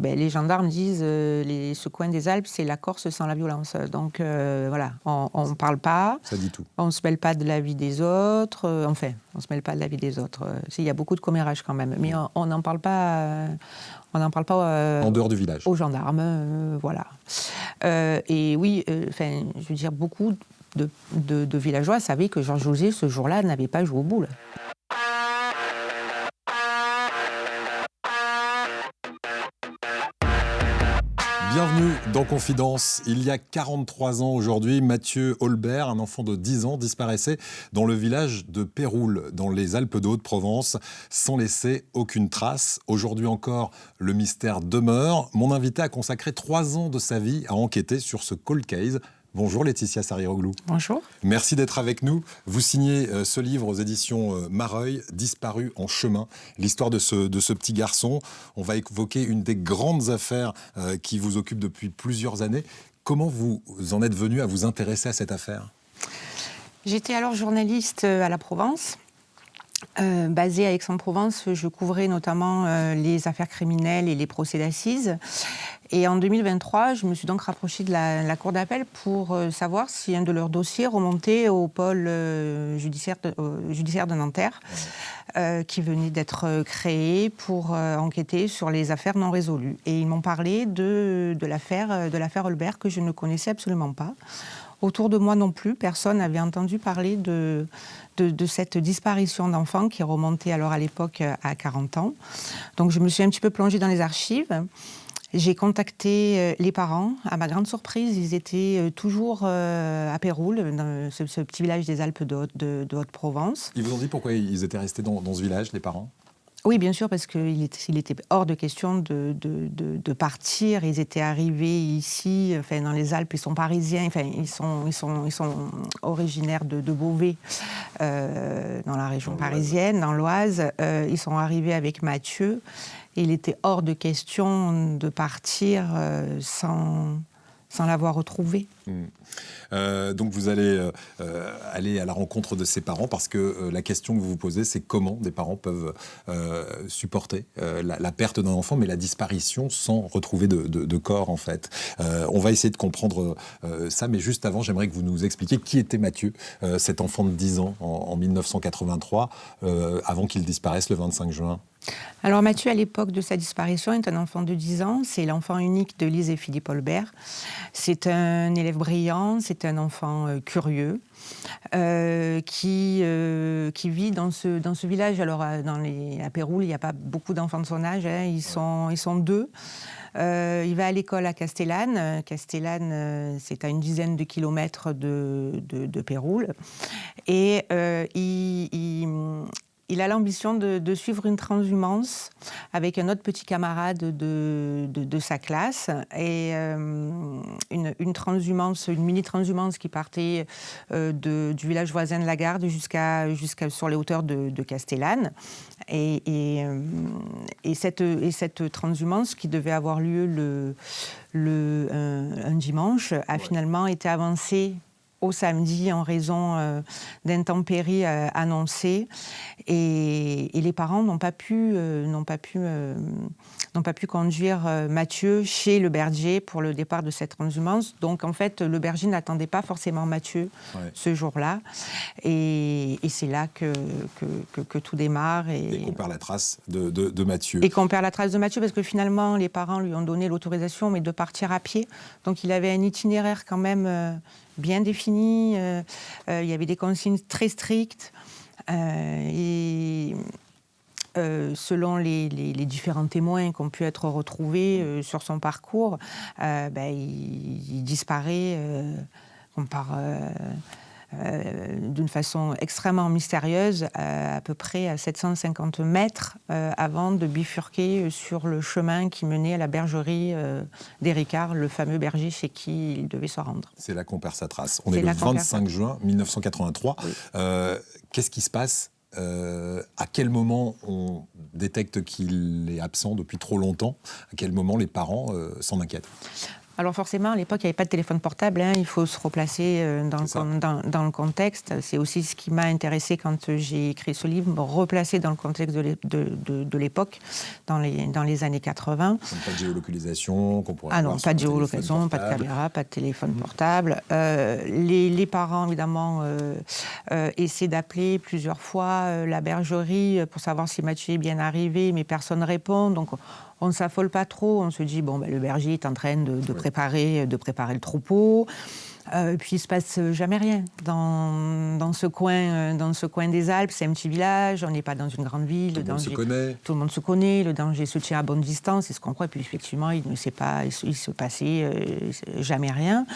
les gendarmes disent ce coin des Alpes, c'est la Corse sans la violence. Donc voilà, on ne parle pas. Ça dit tout. On ne se mêle pas de la vie des autres. On ne se mêle pas de la vie des autres. Il y a beaucoup de commérage quand même. Mais on n'en parle pas. On n'en parle pas en dehors du village. Aux gendarmes. Voilà. Et oui, je veux dire, beaucoup de villageois savaient que Georges José, ce jour-là, n'avait pas joué aux boules. Bienvenue dans Confidence. Il y a 43 ans aujourd'hui, Mathieu Holbert, un enfant de 10 ans, disparaissait dans le village de Péroul, dans les Alpes de Haute-Provence, sans laisser aucune trace. Aujourd'hui encore, le mystère demeure. Mon invité a consacré 3 ans de sa vie à enquêter sur ce cold case. Bonjour Laetitia Sariroglou. Bonjour. Merci d'être avec nous. Vous signez ce livre aux éditions Mareuil, Disparu en chemin, l'histoire de ce petit garçon. On va évoquer une des grandes affaires qui vous occupe depuis plusieurs années. Comment vous en êtes venu à vous intéresser à cette affaire ? J'étais alors journaliste à la Provence. Basée à Aix-en-Provence, je couvrais notamment les affaires criminelles et les procès d'assises. Et en 2023, je me suis donc rapprochée de la cour d'appel pour savoir si un de leurs dossiers remontait au pôle judiciaire de Nanterre, qui venait d'être créé pour enquêter sur les affaires non résolues. Et ils m'ont parlé de l'affaire Holbert, que je ne connaissais absolument pas. Autour de moi non plus, personne n'avait entendu parler de cette disparition d'enfants qui remontait alors à l'époque à 40 ans. Donc je me suis un petit peu plongée dans les archives. J'ai contacté les parents. À ma grande surprise, ils étaient toujours à Péroul, dans ce petit village des Alpes de Haute-Provence. Ils vous ont dit pourquoi ils étaient restés dans ce village, les parents ? Oui, bien sûr, parce qu'il était hors de question de partir. Ils étaient arrivés ici, dans les Alpes. Ils sont parisiens. Ils sont originaires de Beauvais, dans la région parisienne, dans l'Oise. Ils sont arrivés avec Mathieu. Et il était hors de question de partir sans l'avoir retrouvé. Donc vous allez aller à la rencontre de ses parents parce que la question que vous vous posez, c'est comment des parents peuvent supporter la perte d'un enfant, mais la disparition sans retrouver de corps en fait. On va essayer de comprendre ça, mais juste avant, j'aimerais que vous nous expliquiez qui était Mathieu, cet enfant de 10 ans en 1983, avant qu'il disparaisse le 25 juin. Alors Mathieu, à l'époque de sa disparition, est un enfant de 10 ans. C'est l'enfant unique de Lise et Philippe Holbert. C'est un élève brillant, c'est un enfant curieux qui vit dans ce village. Alors à Péroul, il n'y a pas beaucoup d'enfants de son âge. Ils sont 2. Il va à l'école à Castellane. Castellane, c'est à une dizaine de kilomètres de Péroul. Et il a l'ambition de suivre une transhumance avec un autre petit camarade de sa classe. Et une mini-transhumance qui partait du village voisin de Lagarde jusqu'à sur les hauteurs de Castellane. Et cette transhumance qui devait avoir lieu un dimanche a finalement été avancée au samedi en raison d'intempéries annoncées et les parents n'ont pas pu conduire Mathieu chez le berger pour le départ de cette transhumance. Donc en fait le berger n'attendait pas forcément Mathieu ce jour-là et c'est là que tout démarre et qu'on perd la trace de Mathieu. Et qu'on perd la trace de Mathieu parce que finalement les parents lui ont donné l'autorisation mais de partir à pied. Donc il avait un itinéraire quand même bien défini, il y avait des consignes très strictes et selon les différents témoins qui ont pu être retrouvés sur son parcours, il disparaît d'une façon extrêmement mystérieuse, à peu près à 750 mètres avant de bifurquer sur le chemin qui menait à la bergerie d'Éricard, le fameux berger chez qui il devait se rendre. C'est là qu'on perd sa trace. On est le 25 juin 1983. Oui. Qu'est-ce qui se passe ? À quel moment on détecte qu'il est absent depuis trop longtemps ? À quel moment les parents s'en inquiètent ? Alors forcément, à l'époque, il n'y avait pas de téléphone portable, hein, il faut se replacer dans le contexte. C'est aussi ce qui m'a intéressée quand j'ai écrit ce livre, me replacer dans le contexte de l'époque, dans les années 80. Donc pas de géolocalisation qu'on pourrait avoir pas de géolocalisation, pas de caméra, pas de téléphone portable. Les parents, évidemment, essaient d'appeler plusieurs fois la bergerie pour savoir si Mathieu est bien arrivé, mais personne ne répond. Donc on ne s'affole pas trop, on se dit, le berger est en train de préparer le troupeau. Puis il ne se passe jamais rien dans ce coin des Alpes. C'est un petit village, on n'est pas dans une grande ville. Tout le monde se connaît, le danger se tient à bonne distance, c'est ce qu'on croit. Et puis effectivement, il ne se passait jamais rien.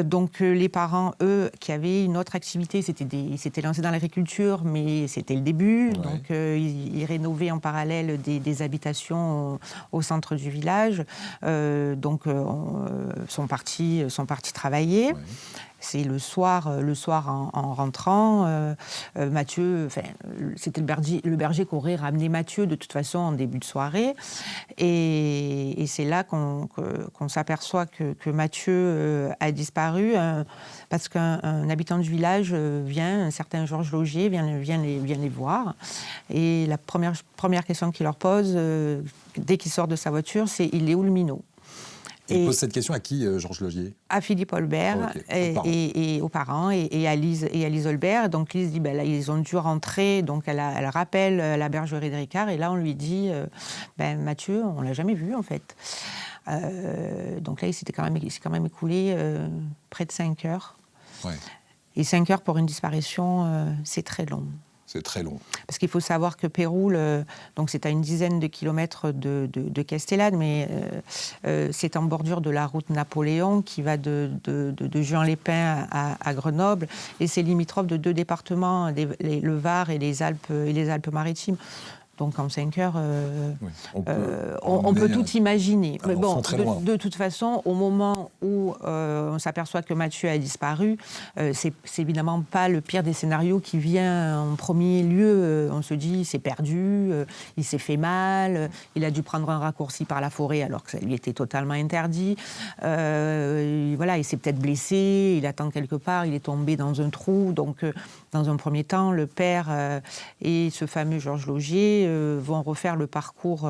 Donc les parents, eux, qui avaient une autre activité, s'étaient lancés dans l'agriculture, mais c'était le début. Ouais. Donc ils rénovaient en parallèle des habitations au centre du village. Sont partis travailler. Ouais. C'est le soir en rentrant, Mathieu, c'était le berger qui aurait ramené Mathieu de toute façon en début de soirée. Et c'est là qu'on s'aperçoit que Mathieu a disparu parce qu'un habitant du village un certain Georges Logier, vient les voir. Et la première question qu'il leur pose, dès qu'il sort de sa voiture, c'est « Il est où le minot ?» Il pose cette question à qui, Georges Logier ? À Philippe Olbert, et aux parents, et à Lise Olbert. Donc Lise dit, là, ils ont dû rentrer, donc elle rappelle la bergerie de Ricard, et là on lui dit, Mathieu, on ne l'a jamais vu en fait. Donc là, il s'est quand même écoulé près de 5 heures. Ouais. Et 5 heures pour une disparition, c'est très long. C'est très long. Parce qu'il faut savoir que Péroul, donc c'est à une dizaine de kilomètres de Castellane, mais c'est en bordure de la route Napoléon qui va de Juan-les-Pins à Grenoble, et c'est limitrophe de 2 départements, le Var et les Alpes-Maritimes. Donc en 5 heures, on peut tout imaginer. Mais bon, de toute façon, au moment où on s'aperçoit que Mathieu a disparu, c'est évidemment pas le pire des scénarios qui vient en premier lieu. On se dit, il s'est perdu, il s'est fait mal, il a dû prendre un raccourci par la forêt alors que ça lui était totalement interdit. Il s'est peut-être blessé, il attend quelque part, il est tombé dans un trou. Donc, dans un premier temps, le père et ce fameux Georges Logier vont refaire le parcours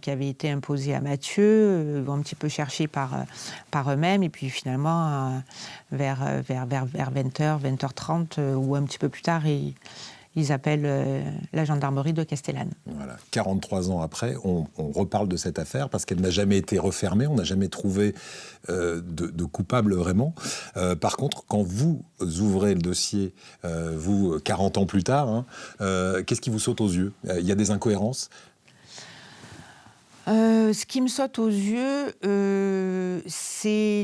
qui avait été imposé à Mathieu, vont un petit peu chercher par eux-mêmes, et puis finalement, vers 20h, 20h30, ou un petit peu plus tard, ils appellent la gendarmerie de Castellane. Voilà. 43 ans après, on reparle de cette affaire parce qu'elle n'a jamais été refermée, on n'a jamais trouvé de coupable vraiment. Par contre, quand vous ouvrez le dossier, vous, 40 ans plus tard, qu'est-ce qui vous saute aux yeux ? Il y a des incohérences ? Ce qui me saute aux yeux, c'est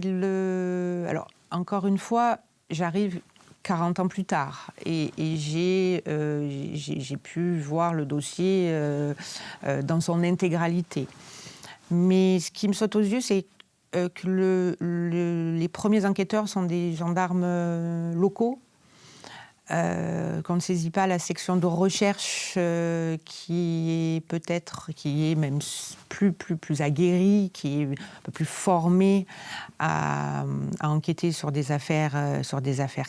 Alors, encore une fois, j'arrive 40 ans plus tard, et j'ai pu voir le dossier dans son intégralité. Mais ce qui me saute aux yeux, c'est que les premiers enquêteurs sont des gendarmes locaux, qu'on ne saisit pas la section de recherche qui est même plus aguerrie, qui est un peu plus formée à enquêter sur des affaires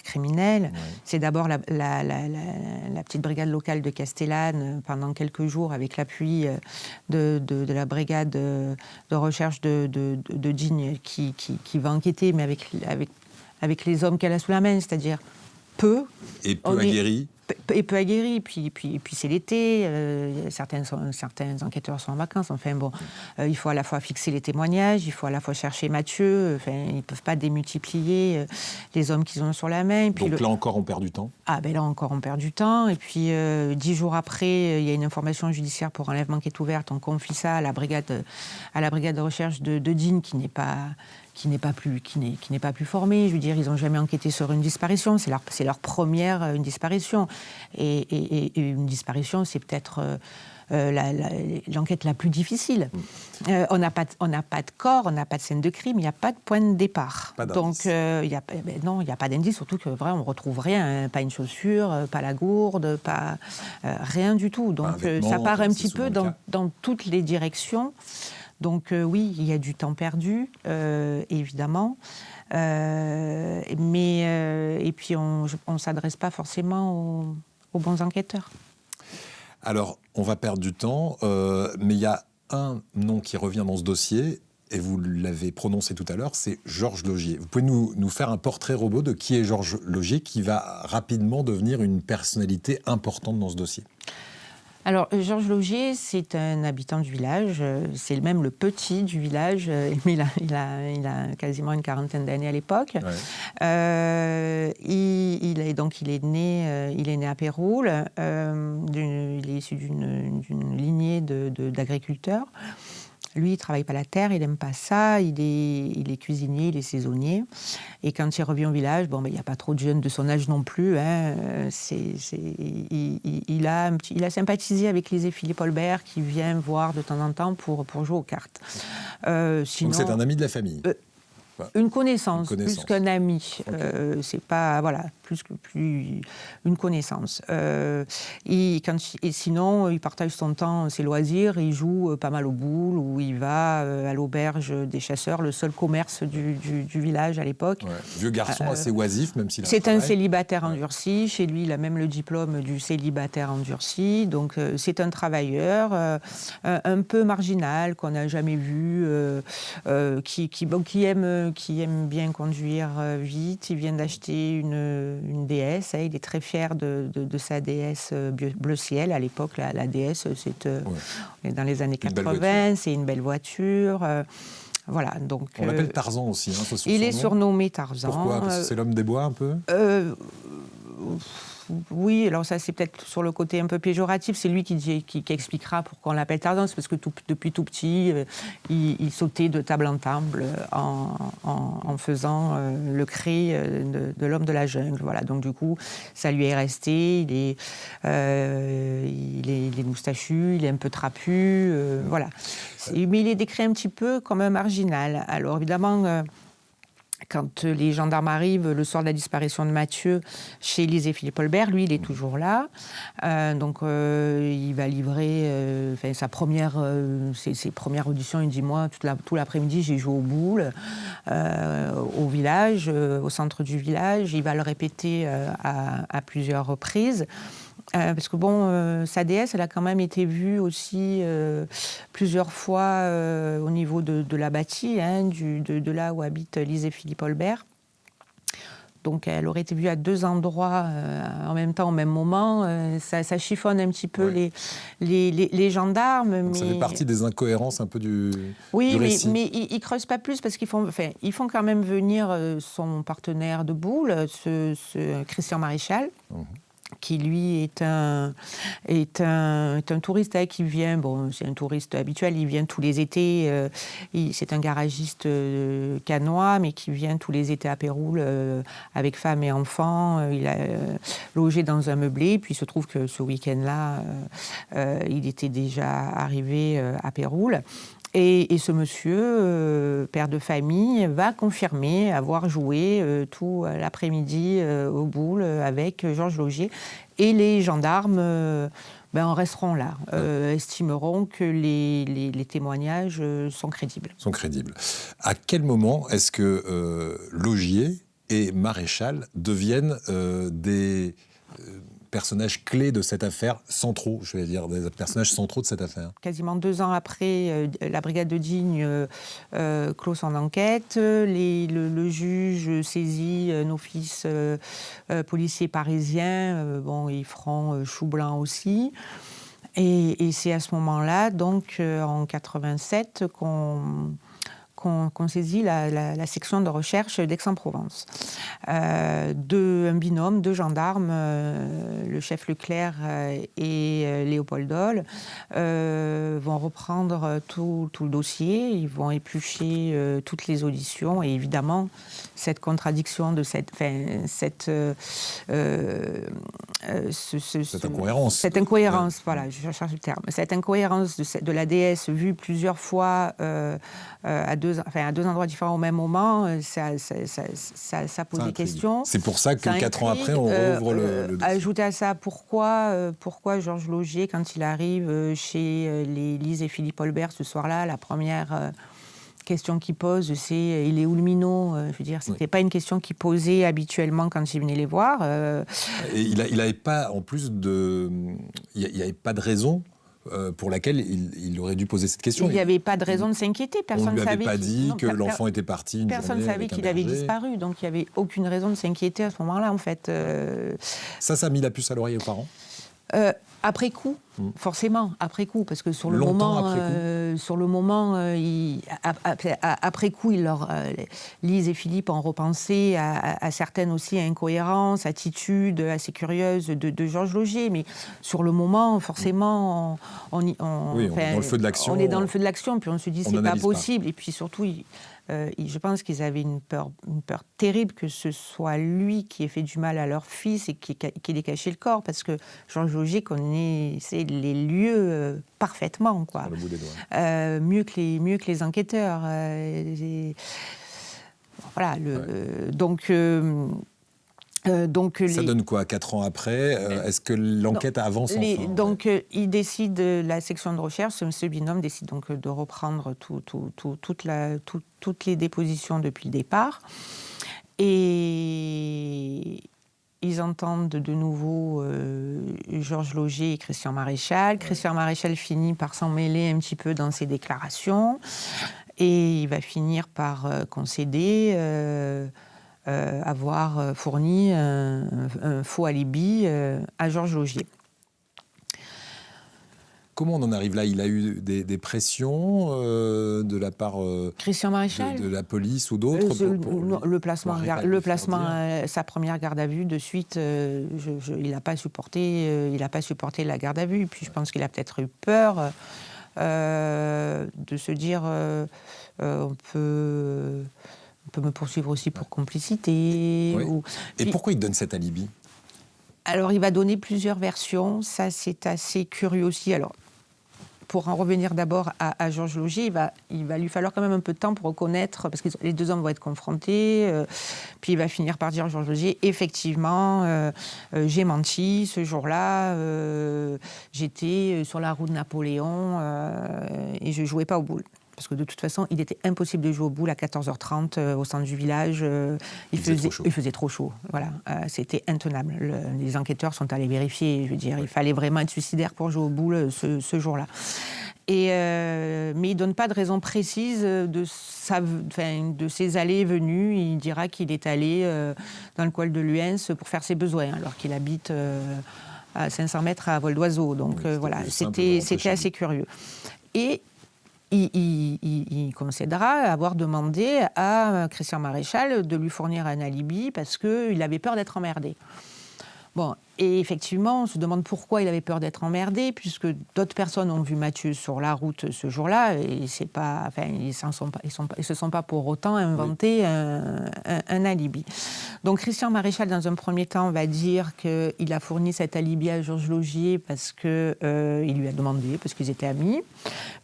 criminelles. Ouais. C'est d'abord la petite brigade locale de Castellane pendant quelques jours, avec l'appui de la brigade de recherche de Digne qui va enquêter, mais avec les hommes qu'elle a sous la main, c'est-à-dire peu aguerri. Et peu aguerri, puis c'est l'été, certains enquêteurs sont en vacances, il faut à la fois fixer les témoignages, il faut à la fois chercher Mathieu, ils ne peuvent pas démultiplier les hommes qu'ils ont sur la main. Et puis donc là encore on perd du temps ? Là encore on perd du temps, et puis 10 jours après, il y a une information judiciaire pour enlèvement qui est ouverte, on confie ça à la brigade de recherche de Digne qui n'est pas plus formée. Je veux dire, ils n'ont jamais enquêté sur une disparition. C'est leur première disparition. Et une disparition, c'est peut-être l'enquête la plus difficile. On n'a pas de corps, on n'a pas de scène de crime, il n'y a pas de point de départ. Donc, il n'y a pas d'indice, surtout que on ne retrouve rien. Pas une chaussure, pas la gourde, rien du tout. Donc, ça part un petit peu dans toutes les directions. Donc oui, il y a du temps perdu, évidemment. Et puis on ne s'adresse pas forcément aux bons enquêteurs. Alors, on va perdre du temps, mais il y a un nom qui revient dans ce dossier, et vous l'avez prononcé tout à l'heure, c'est Georges Laugier. Vous pouvez nous faire un portrait robot de qui est Georges Laugier, qui va rapidement devenir une personnalité importante dans ce dossier? Alors, Georges Laugier, c'est un habitant du village, c'est même le petit du village, mais il a quasiment une quarantaine d'années à l'époque. Ouais. Il est né à Péroul, il est issu d'une lignée d'agriculteurs. Lui, il ne travaille pas la terre, il n'aime pas ça, il est cuisinier, il est saisonnier. Et quand il revient au village, il n'y a pas trop de jeunes de son âge non plus. Hein. Il a sympathisé avec Lise et Philippe Olbert, qui vient voir de temps en temps pour jouer aux cartes. Sinon, donc c'est un ami de la famille Une connaissance, plus qu'un ami. Okay. C'est pas, plus une connaissance. Sinon, il partage son temps, ses loisirs, il joue pas mal aux boules, ou il va à l'auberge des chasseurs, le seul commerce du village à l'époque. Ouais. Vieux garçon assez oisif, même s'il a c'est un célibataire endurci. Chez lui, il a même le diplôme du célibataire endurci. Donc, c'est un travailleur un peu marginal, qu'on n'a jamais vu, qui aime bien conduire vite. Il vient d'acheter une DS. Il est très fier de sa DS bleu ciel. À l'époque, la DS, on est dans les années 80. C'est une belle voiture. Voilà, donc, on l'appelle Tarzan aussi. Hein, il est surnommé Tarzan. Pourquoi? Parce que c'est l'homme des bois un peu Oui, alors ça c'est peut-être sur le côté un peu péjoratif, c'est lui qui expliquera pourquoi on l'appelle Tarzan, c'est parce que depuis tout petit, il sautait de table en table en faisant le cri de l'homme de la jungle. Voilà, donc du coup, ça lui est resté, il est moustachu, il est un peu trapu, voilà. Mais il est décrit un petit peu comme un marginal. Alors évidemment... Quand les gendarmes arrivent le soir de la disparition de Mathieu chez Lise et Philippe Olbert, lui, il est toujours là. Donc, il va livrer ses premières auditions. Il dit, moi, tout l'après-midi, j'ai joué aux boules au village, au centre du village. Il va le répéter à plusieurs reprises. Parce que sa déesse, elle a quand même été vue aussi plusieurs fois au niveau de la bâtie, hein, de là où habitent Lise et Philippe Olbert. Donc elle aurait été vue à 2 endroits en même temps, au même moment. Ça chiffonne un petit peu les gendarmes. Donc ça fait partie des incohérences un peu du récit. Mais ils ne creusent pas plus parce qu'ils font quand même venir son partenaire de boule, ce Christian Maréchal. Qui lui est un touriste qui vient, c'est un touriste habituel, il vient tous les étés, c'est un garagiste canois, mais qui vient tous les étés à Péroul avec femme et enfants. Il a logé dans un meublé, puis il se trouve que ce week-end-là, il était déjà arrivé à Péroul. Et ce monsieur, père de famille, va confirmer avoir joué tout l'après-midi aux boules avec Georges Laugier. Et les gendarmes en resteront là, estimeront que les témoignages sont crédibles. À quel moment est-ce que Laugier et Maréchal deviennent des... personnages clés de cette affaire, centraux, je vais dire, des personnages centraux de cette affaire? Quasiment 2 ans après, la brigade de Digne clôt son enquête. Le juge saisit un office policier parisien. Ils feront chou blanc aussi. Et c'est à ce moment-là, donc en 87, qu'on saisit la section de recherche d'Aix-en-Provence. Un binôme, 2 gendarmes, le chef Leclerc et Léopold Doll, vont reprendre tout le dossier, ils vont éplucher toutes les auditions, et évidemment, cette contradiction de cette incohérence. Cette incohérence, voilà, je cherche le terme. Cette incohérence de la déesse vue plusieurs fois à 2 à deux endroits différents au même moment, ça pose des questions. C'est pour ça que 4 ans après, on rouvre le dossier. Ajouter à ça, pourquoi Georges Laugier, quand il arrive chez les Lise et Philippe Olbert ce soir-là, la première question qu'il pose, c'est il est où le minot ? Je veux dire, c'était pas une question qu'il posait habituellement quand il venait les voir. Et il n'avait pas, en plus il n'y avait pas de raison pour laquelle il aurait dû poser cette question. Il n'y avait pas de raison de s'inquiéter. Personne on ne lui avait savait pas dit que l'enfant était parti une personne journée savait avec un qu'il avait berger. disparu, donc il n'y avait aucune raison de s'inquiéter à ce moment-là, en fait. Ça a mis la puce à l'oreille aux parents ? Après coup, forcément, après coup, parce que sur le Longtemps moment, après coup, Lise et Philippe ont repensé à certaines aussi incohérences, attitudes assez curieuses de Georges Laugier, mais sur le moment, forcément, on est dans le feu de l'action. On est dans le feu de l'action, puis on se dit c'est pas possible, et puis surtout. Je pense qu'ils avaient une peur terrible que ce soit lui qui ait fait du mal à leur fils et qu'il ait caché le corps, parce que Georges Laugier connaissait les lieux parfaitement, quoi. Sur le bout des doigts. Mieux que les enquêteurs. Voilà. Ça donne quoi, 4 ans après est-ce que l'enquête avance enfin Donc, il décide, la section de recherche, ce binôme décide donc de reprendre toutes les dépositions depuis le départ. Et ils entendent de nouveau Georges Laugier et Christian Maréchal. Christian Maréchal finit par s'en mêler un petit peu dans ses déclarations. Et il va finir par concéder... avoir fourni un faux alibi à Georges Laugier. Comment on en arrive là ? Il a eu des pressions de la part Christian Maréchal de la police ou d'autres le placement, sa première garde à vue, de suite, il n'a pas supporté la garde à vue. Puis je pense qu'il a peut-être eu peur de se dire on peut me poursuivre aussi pour complicité. Oui. Et pourquoi il donne cet alibi ? Alors, il va donner plusieurs versions. Ça, c'est assez curieux aussi. Alors, pour en revenir d'abord à Georges Laugier, il va lui falloir quand même un peu de temps pour reconnaître, parce que les deux hommes vont être confrontés, puis il va finir par dire, Georges Laugier, effectivement, j'ai menti ce jour-là, j'étais sur la route de Napoléon et je ne jouais pas aux boules. Parce que de toute façon, il était impossible de jouer aux boules à 14h30 au centre du village. Il faisait trop chaud. Voilà, c'était intenable. Les enquêteurs sont allés vérifier. Je veux dire, il fallait vraiment être suicidaire pour jouer aux boules ce jour-là. Mais il ne donne pas de raison précise de ses allées et venues. Il dira qu'il est allé dans le col de Luens pour faire ses besoins, alors qu'il habite à 500 mètres à vol d'oiseau. Donc voilà, c'était assez curieux. Et il concédera avoir demandé à Christian Maréchal de lui fournir un alibi parce qu'il avait peur d'être emmerdé. Bon, et effectivement, on se demande pourquoi il avait peur d'être emmerdé, puisque d'autres personnes ont vu Mathieu sur la route ce jour-là, et c'est pas, ils se sont pas pour autant inventé un alibi. Donc Christian Maréchal, dans un premier temps, va dire qu'il a fourni cet alibi à Georges Laugier parce qu'il lui a demandé, parce qu'ils étaient amis.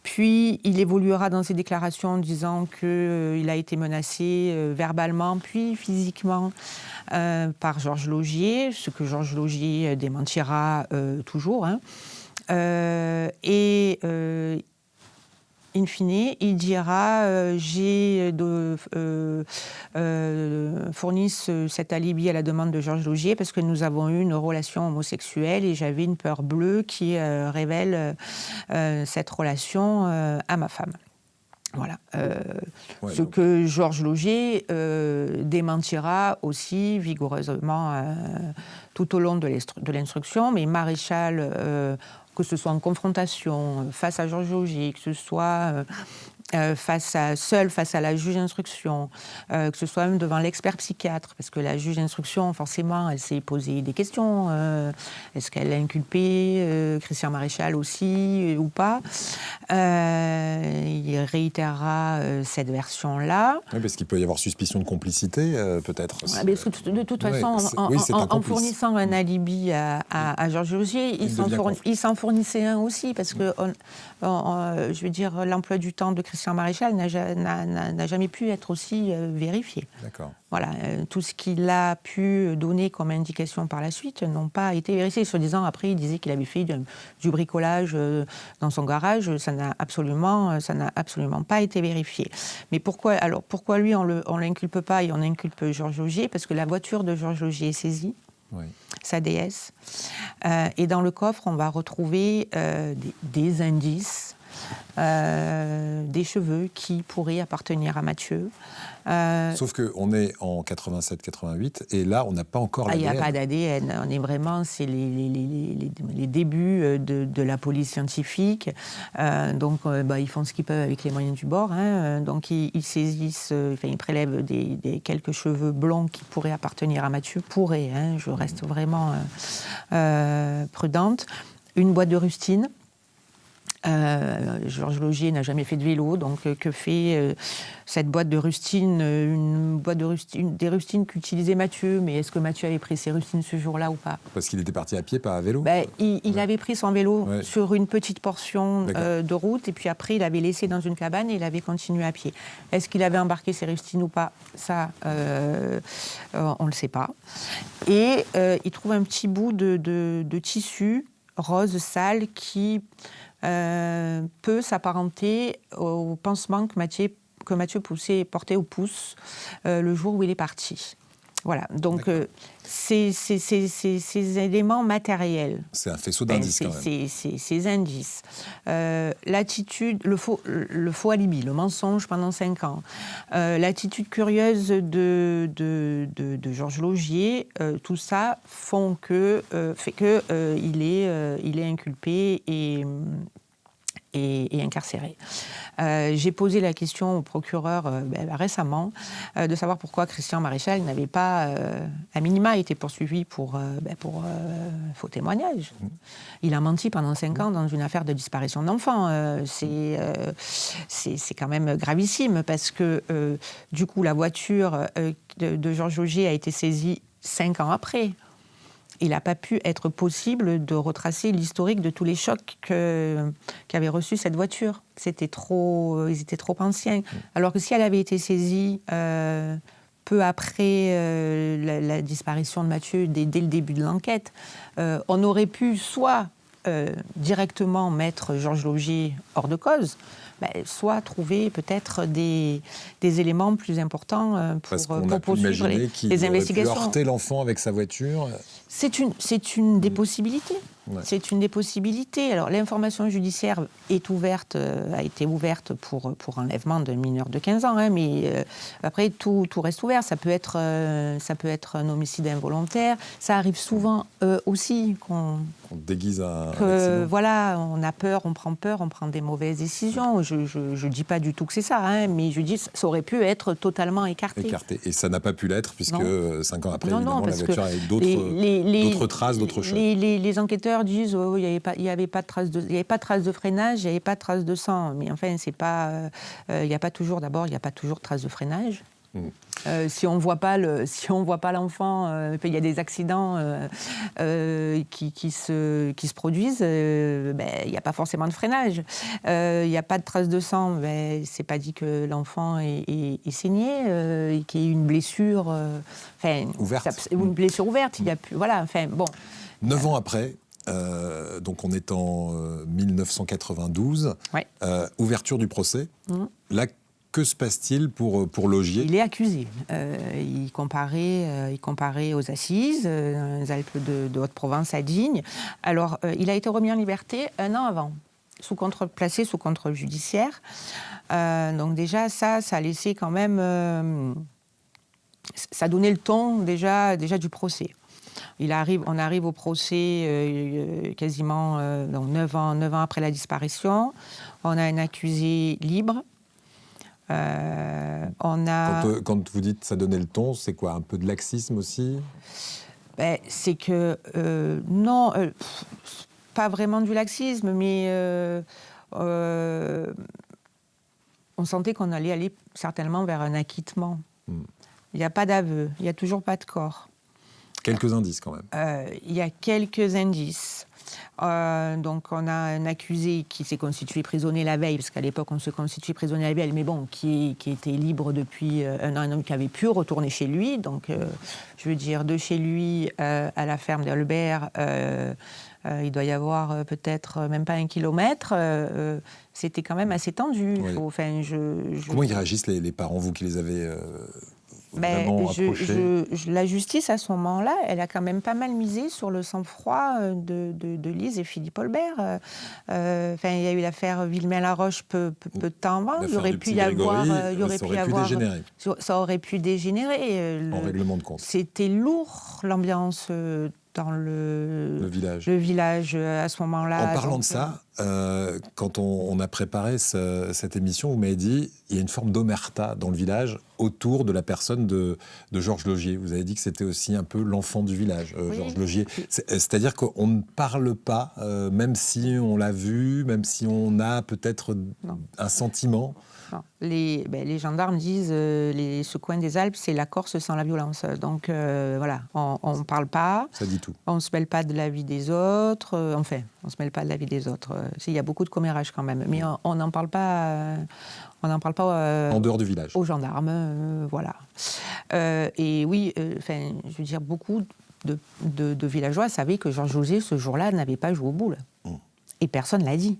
Puis il évoluera dans ses déclarations en disant qu'il a été menacé verbalement, puis physiquement, par Georges Laugier, ce que Georges Laugier démentira toujours. In fine, il dira j'ai fourni cet alibi à la demande de Georges Laugier parce que nous avons eu une relation homosexuelle et j'avais une peur bleue qui révèle cette relation à ma femme. Voilà. Ce que Georges Laugier démentira aussi vigoureusement tout au long de l'instruction, mais Maréchal, que ce soit en confrontation face à Georges Laugier, que ce soit face à la juge d'instruction, que ce soit même devant l'expert psychiatre, parce que la juge d'instruction, forcément, elle s'est posé des questions. Est-ce qu'elle a inculpé Christian Maréchal aussi ou pas ? Il réitérera cette version-là. Oui, parce qu'il peut y avoir suspicion de complicité, peut-être. Mais de toute façon, en fournissant un alibi à Georges Laugier, il s'en fournissait un aussi, parce que je veux dire, l'emploi du temps de Christian Christian Maréchal n'a jamais pu être aussi vérifié. D'accord. Voilà, tout ce qu'il a pu donner comme indication par la suite n'ont pas été vérifiés. Soi-disant, après, il disait qu'il avait fait du bricolage dans son garage. Ça n'a absolument pas été vérifié. Mais pourquoi lui, on ne l'inculpe pas et on inculpe Georges Laugier? Parce que la voiture de Georges Laugier est saisie, oui. Sa DS. Et dans le coffre, on va retrouver des indices, des cheveux qui pourraient appartenir à Mathieu. Sauf qu'on est en 87-88 et là, on n'a pas encore l'ADN. Il n'y a pas d'ADN. On est vraiment, c'est les débuts de la police scientifique. Donc, ils font ce qu'ils peuvent avec les moyens du bord. Hein. Donc, ils saisissent, ils prélèvent quelques cheveux blonds qui pourraient appartenir à Mathieu. Hein. Je reste vraiment prudente. Une boîte de rustine. Georges Laugier n'a jamais fait de vélo, donc que fait cette boîte de rustine, des rustines qu'utilisait Mathieu, mais est-ce que Mathieu avait pris ses rustines ce jour-là ou pas? Parce qu'il était parti à pied, pas à vélo. Il avait pris son vélo sur une petite portion de route, et puis après il avait laissé dans une cabane et il avait continué à pied. Est-ce qu'il avait embarqué ses rustines ou pas? Ça, on ne le sait pas. Et il trouve un petit bout de tissu rose sale qui peut s'apparenter au pansement que Mathieu portait au pouce le jour où il est parti. Voilà, donc ces éléments matériels. C'est un faisceau d'indices quand même. Ces indices. L'attitude, le faux alibi, le mensonge pendant 5 ans. L'attitude curieuse de Georges Laugier, tout ça fait qu'il est inculpé et incarcéré. J'ai posé la question au procureur récemment de savoir pourquoi Christian Maréchal n'avait pas, à minima, été poursuivi pour faux témoignage. Il a menti pendant 5 ans dans une affaire de disparition d'enfants. C'est quand même gravissime parce que, du coup, la voiture de Georges Laugier a été saisie 5 ans après. Il n'a pas pu être possible de retracer l'historique de tous les chocs qu'avait reçu cette voiture. Ils étaient trop anciens. Alors que si elle avait été saisie peu après la disparition de Mathieu, dès le début de l'enquête, on aurait pu soit directement mettre Georges Laugier hors de cause, soit trouver peut-être des éléments plus importants pour poursuivre les investigations. Pu heurter l'enfant avec sa voiture. C'est une des possibilités. Ouais. C'est une des possibilités. Alors, l'information judiciaire a été ouverte pour enlèvement d'un mineur de 15 ans, hein, mais après, tout reste ouvert. Ça peut être un homicide involontaire. Ça arrive souvent aussi qu'on déguise un accident. Voilà, on a peur, on prend des mauvaises décisions. Je ne dis pas du tout que c'est ça, hein, mais je dis que ça aurait pu être totalement écarté. Et ça n'a pas pu l'être, puisque 5 ans après, évidemment, la voiture avait d'autres traces, d'autres choses. Les enquêteurs disent il n'y avait pas de traces de freinage, il n'y avait pas de traces de sang. Mais enfin, c'est pas, il n'y a pas toujours de traces de freinage. Si on voit pas l'enfant, il y a des accidents qui se produisent, il n'y a pas forcément de freinage. Il n'y a pas de traces de sang, c'est pas dit que l'enfant est saigné, et qu'il y ait une blessure, ouverte. Une blessure ouverte. Il y a plus, voilà, enfin bon. 9 ans après. Donc on est en 1992, ouais. Ouverture du procès. Là, que se passe-t-il pour Laugier? Il est accusé. Il comparait aux assises, dans les Alpes de Haute-Provence à Digne. Alors, il a été remis en liberté 1 an avant, placé sous contrôle judiciaire. Donc déjà, ça a laissé quand même... ça donnait le ton déjà du procès. On arrive au procès quasiment 9 ans après la disparition. On a un accusé libre. Quand vous dites ça donnait le ton, c'est quoi? Un peu de laxisme aussi? C'est que non, pas vraiment du laxisme, mais on sentait qu'on allait aller certainement vers un acquittement. Il n'y a pas d'aveu, il n'y a toujours pas de corps. Quelques indices quand même. Il y a quelques indices. Donc on a un accusé qui s'est constitué prisonnier la veille, parce qu'à l'époque on se constituait prisonnier la veille, mais bon, qui était libre depuis un an, un homme qui avait pu retourner chez lui. Donc je veux dire, de chez lui à la ferme d'Albert, il doit y avoir peut-être même pas 1 kilomètre. C'était quand même assez tendu. Oui. Comment ils réagissent les parents, vous qui les avez vraiment approchés? La justice, à ce moment-là, elle a quand même pas mal misé sur le sang-froid de Lise et Philippe Olbert. Il y a eu l'affaire Villemain-la-Roche peu de temps avant. Il aurait pu y avoir... Ça aurait pu dégénérer. En règlement de compte. C'était lourd, l'ambiance dans le village à ce moment-là. En parlant de ça, quand on a préparé cette émission, vous m'avez dit il y a une forme d'omerta dans le village autour de la personne de Georges Laugier. Vous avez dit que c'était aussi un peu l'enfant du village, oui. Georges Laugier. C'est-à-dire qu'on ne parle pas, même si on l'a vu, même si on a peut-être un sentiment. Non. Les gendarmes disent ce coin des Alpes, c'est la Corse sans la violence. Donc voilà, on ne parle pas. Ça dit tout. On ne se mêle pas de la vie des autres. On ne se mêle pas de la vie des autres. Il y a beaucoup de commérage quand même. Mais on n'en parle pas. On n'en parle pas en dehors du village. Aux gendarmes. Voilà. Et oui, je veux dire, beaucoup de villageois savaient que Georges Laugier, ce jour-là, n'avait pas joué aux boules. Et personne ne l'a dit.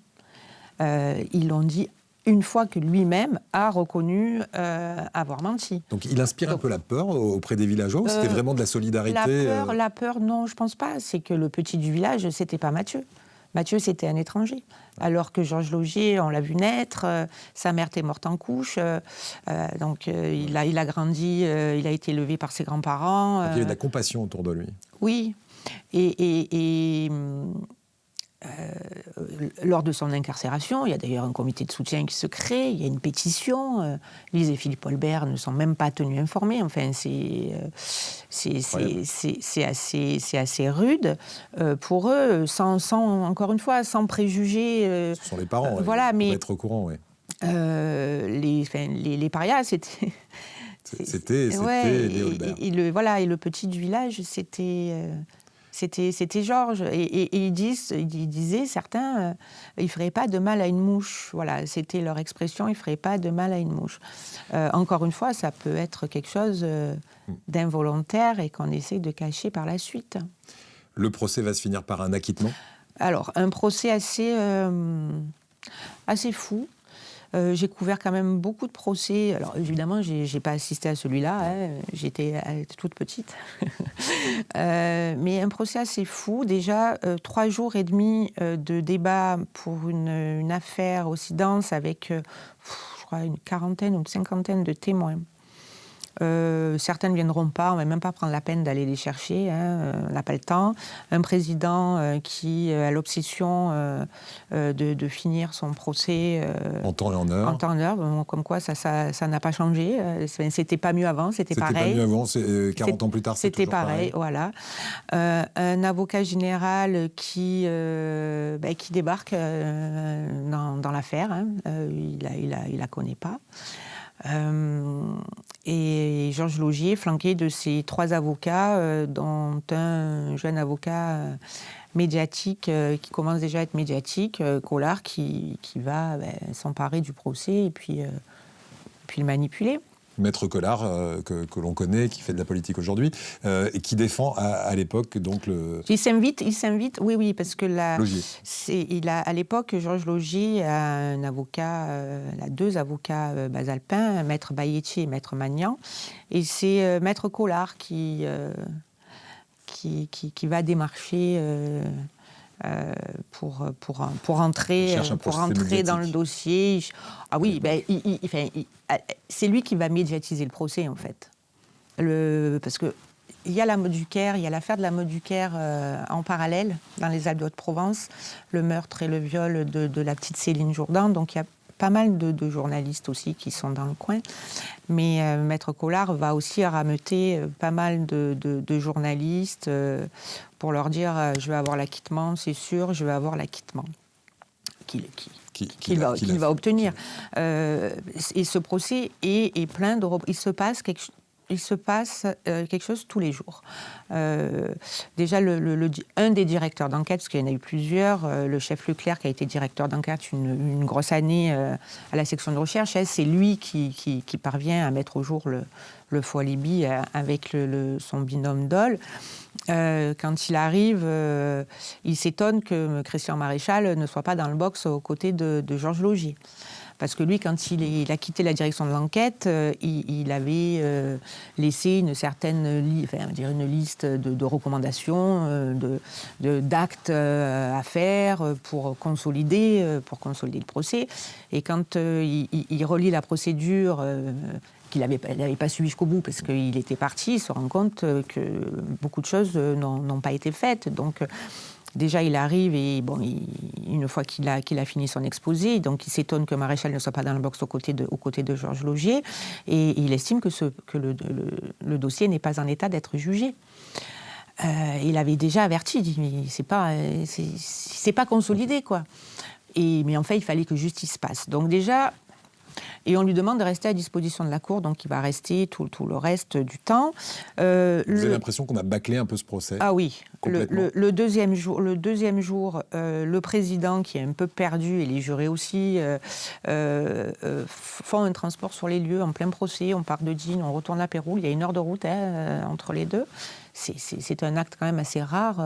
Ils l'ont dit une fois que lui-même a reconnu avoir menti. Donc il inspire un peu la peur auprès des villageois ou c'était vraiment de la solidarité La peur, non, je ne pense pas. C'est que le petit du village, ce n'était pas Mathieu. Mathieu, c'était un étranger. Alors que Georges Laugier, on l'a vu naître, sa mère était morte en couche, donc il a grandi, il a été élevé par ses grands-parents. Donc il y avait de la compassion autour de lui. Oui, et lors de son incarcération, il y a d'ailleurs un comité de soutien qui se crée, il y a une pétition, Lise et Philippe Olbert ne sont même pas tenus informés, enfin c'est assez rude pour eux, encore une fois, sans préjugés. Ce sont les parents, voilà, mais être au courant, oui. Les parias, c'était les Olbert. Et le petit du village, c'était Georges. Et ils disaient, certains, il ne ferait pas de mal à une mouche. Voilà, c'était leur expression, il ne ferait pas de mal à une mouche. Encore une fois, ça peut être quelque chose d'involontaire et qu'on essaie de cacher par la suite. Le procès va se finir par un acquittement ? Alors, un procès assez fou. J'ai couvert quand même beaucoup de procès. Alors évidemment, j'ai pas assisté à celui-là. J'étais toute petite. Mais un procès assez fou. Déjà, 3 jours et demi de débat pour une affaire aussi dense avec, je crois, une quarantaine ou une cinquantaine de témoins. Certains ne viendront pas, on ne va même pas prendre la peine d'aller les chercher, on n'a pas le temps. Un président qui a l'obsession de finir son procès en temps et en heure. En temps et en heure, comme quoi ça n'a pas changé. C'était pas mieux avant, c'était pareil. C'était pas mieux avant, 40 ans plus tard, c'est toujours pareil. Voilà. Un avocat général qui débarque dans l'affaire, il la connaît pas. Et Georges Laugier, flanqué de ses 3 avocats, dont un jeune avocat médiatique, qui commence déjà à être médiatique, Collard, qui va s'emparer du procès et puis le manipuler. Maître Collard, que l'on connaît, qui fait de la politique aujourd'hui, et qui défend à l'époque donc le... Il s'invite, oui, parce que à l'époque, Georges Laugier a un avocat, a 2 avocats basalpins, Maître Bailletti et Maître Magnan, et c'est Maître Collard qui va démarcher pour entrer dans le dossier. Ah oui, c'est lui qui va médiatiser le procès, en fait. Parce que il y a la Mode du Caire, il y a l'affaire de la Mode du Caire en parallèle, dans les Alpes de Haute-Provence, le meurtre et le viol de la petite Céline Jourdan. Donc il y a pas mal de journalistes aussi qui sont dans le coin. Mais Maître Collard va aussi rameuter pas mal de journalistes pour leur dire je vais avoir l'acquittement, c'est sûr, je vais avoir l'acquittement. Qu'il va obtenir. Et ce procès est plein de... Il se passe il se passe quelque chose tous les jours. Déjà, un des directeurs d'enquête, parce qu'il y en a eu plusieurs, le chef Leclerc, qui a été directeur d'enquête une grosse année à la section de recherche, c'est lui qui parvient à mettre au jour le faux alibi avec son binôme Dole. Quand il arrive, il s'étonne que Christian Maréchal ne soit pas dans le box aux côtés de Georges Laugier. Parce que lui, quand il a quitté la direction de l'enquête, il avait laissé une une liste de recommandations, d'actes à faire pour consolider le procès. Et quand il relit la procédure qu'il n'avait pas suivi jusqu'au bout parce qu'il était parti, il se rend compte que beaucoup de choses n'ont pas été faites. Donc, déjà, il arrive et une fois qu'il a fini son exposé, donc il s'étonne que Maréchal ne soit pas dans le box aux côtés de Georges Laugier, et il estime que le dossier n'est pas en état d'être jugé. Il avait déjà averti, il dit mais c'est pas consolidé quoi. Mais en fait, il fallait que justice passe. Donc déjà. Et on lui demande de rester à disposition de la Cour, donc il va rester tout le reste du temps. Vous avez l'impression qu'on a bâclé un peu ce procès? Ah oui. Le deuxième jour, le président, qui est un peu perdu, et les jurés aussi, font un transport sur les lieux en plein procès. On part de Digne, on retourne à Péroul. Il y a 1 heure de route entre les deux. C'est un acte quand même assez rare.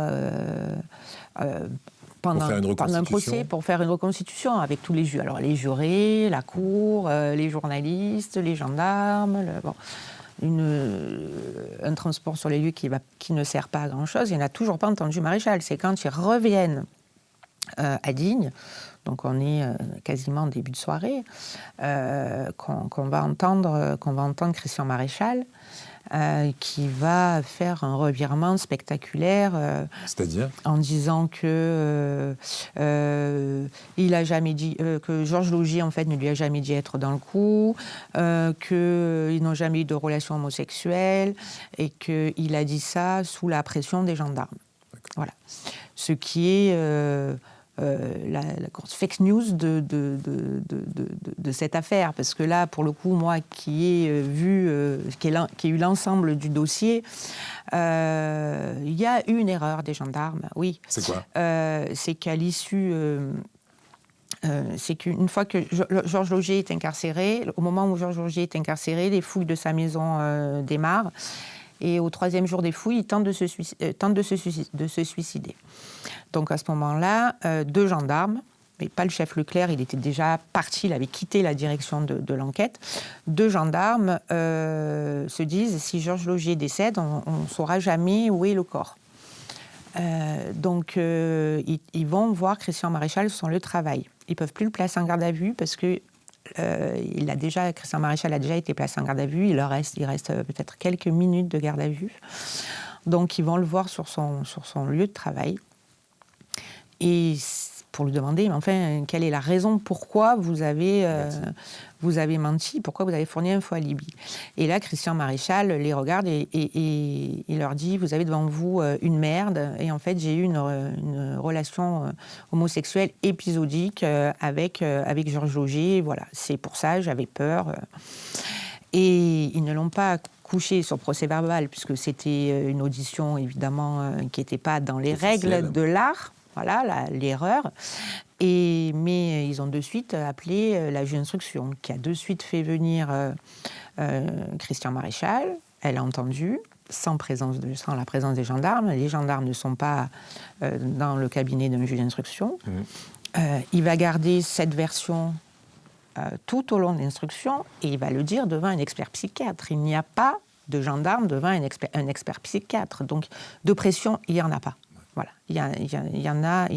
Pendant un procès, pour faire une reconstitution avec tous les jurés. Alors les jurés, la cour, les journalistes, les gendarmes, un transport sur les lieux qui ne sert pas à grand-chose. Il n'a toujours pas entendu Maréchal. C'est quand ils reviennent à Digne, donc on est quasiment en début de soirée, qu'on va entendre Christian Maréchal, qui va faire un revirement spectaculaire. C'est-à-dire ? En disant que il a jamais dit que Georges Laugier en fait ne lui a jamais dit être dans le coup, qu'ils n'ont jamais eu de relation homosexuelle et qu'il a dit ça sous la pression des gendarmes. Voilà. Ce qui est la fake news de cette affaire, parce que là, pour le coup, moi qui ai eu l'ensemble du dossier, il y a eu une erreur des gendarmes, oui. C'est quoi ? C'est qu'à l'issue... c'est qu'une fois que Georges Laugier est incarcéré, au moment où Georges Laugier est incarcéré, les fouilles de sa maison démarrent. Et au 3e jour des fouilles, il tente de se suicider. Donc à ce moment-là, 2 gendarmes, mais pas le chef Leclerc, il était déjà parti, il avait quitté la direction de l'enquête. 2 gendarmes se disent, si Georges Laugier décède, on ne saura jamais où est le corps. Donc ils vont voir Christian Maréchal sur le travail. Ils ne peuvent plus le placer en garde à vue parce que Christian Maréchal a déjà été placé en garde à vue. Il reste peut-être quelques minutes de garde à vue. Donc ils vont le voir sur son lieu de travail. Et pour lui demander, mais enfin, quelle est la raison, pourquoi vous avez menti, pourquoi vous avez fourni un faux alibi. Et là, Christian Maréchal les regarde et il leur dit, vous avez devant vous une merde, et en fait, j'ai eu une relation homosexuelle épisodique avec Georges Laugier, voilà, c'est pour ça, j'avais peur. Et ils ne l'ont pas couché sur procès-verbal, puisque c'était une audition, évidemment, qui n'était pas dans les règles de l'art. Voilà l'erreur. Mais ils ont de suite appelé la juge d'instruction, qui a de suite fait venir Christian Maréchal. Elle a entendu, sans la présence des gendarmes. Les gendarmes ne sont pas dans le cabinet d'un juge d'instruction. Il va garder cette version tout au long de l'instruction et il va le dire devant un expert psychiatre. Il n'y a pas de gendarme devant un expert psychiatre. Donc, de pression, il n'y en a pas. Voilà, il y en a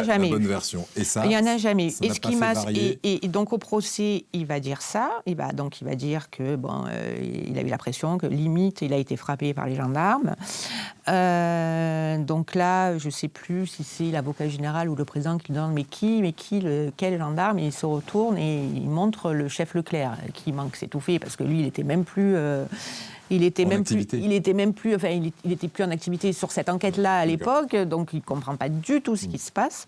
jamais. La bonne version. Et ça, il y en a jamais. Ça n'a pas fait varier. Et donc au procès, il va dire ça. Il va dire que il a eu la pression, que limite il a été frappé par les gendarmes. Donc là, je ne sais plus si c'est l'avocat général ou le président qui lui demande quel gendarme, et il se retourne et il montre le chef Leclerc qui manque s'étouffer parce que lui, il était même plus. Il était plus en activité sur cette enquête-là à l'époque, donc il ne comprend pas du tout ce qui se passe.